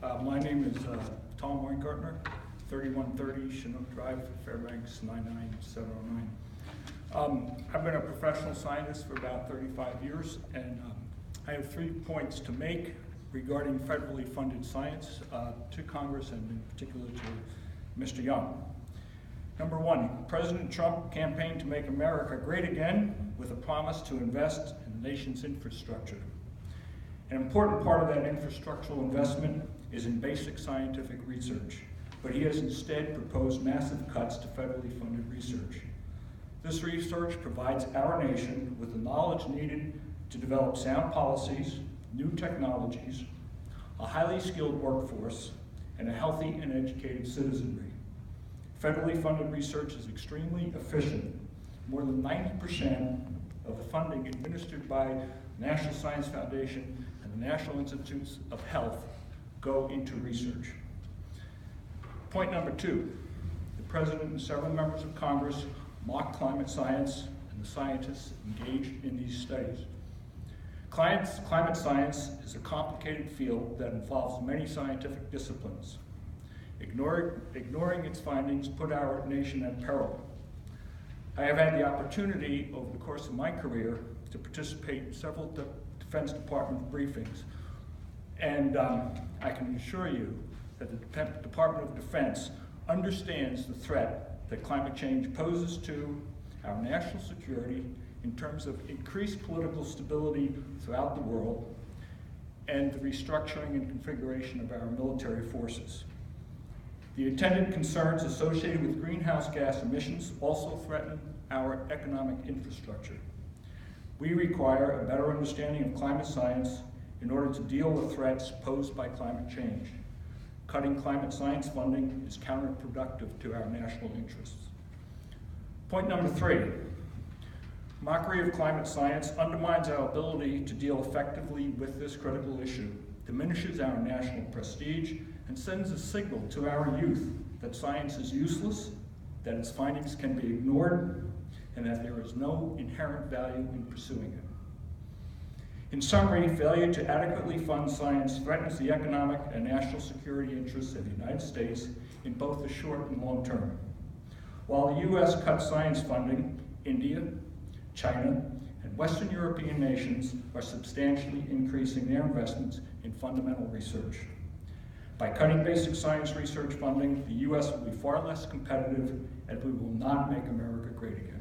My name is Tom Weingartner, 3130 Chinook Drive, Fairbanks 99709. I've been a professional scientist for about 35 years, and I have 3 points to make regarding federally funded science to Congress and in particular to Mr. Young. Number one, President Trump campaigned to make America great again with a promise to invest in the nation's infrastructure. An important part of that infrastructural investment is in basic scientific research, but he has instead proposed massive cuts to federally funded research. This research provides our nation with the knowledge needed to develop sound policies, new technologies, a highly skilled workforce, and a healthy and educated citizenry. Federally funded research is extremely efficient. More than 90% of the funding administered by the National Science Foundation and the National Institutes of Health go into research. Point number two, the President and several members of Congress mock climate science and the scientists engaged in these studies. Climate science is a complicated field that involves many scientific disciplines. Ignoring its findings put our nation at peril. I have had the opportunity over the course of my career to participate in several Defense Department briefings, and I can assure you that the Department of Defense understands the threat that climate change poses to our national security in terms of increased political stability throughout the world and the restructuring and configuration of our military forces. The attendant concerns associated with greenhouse gas emissions also threaten our economic infrastructure. We require a better understanding of climate science in order to deal with threats posed by climate change. Cutting climate science funding is counterproductive to our national interests. Point number three, mockery of climate science undermines our ability to deal effectively with this critical issue, diminishes our national prestige, and sends a signal to our youth that science is useless, that its findings can be ignored, and that there is no inherent value in pursuing it. In summary, failure to adequately fund science threatens the economic and national security interests of the United States in both the short and long term. While the U.S. cuts science funding, India, China, and Western European nations are substantially increasing their investments in fundamental research. By cutting basic science research funding, the U.S. will be far less competitive, and we will not make America great again.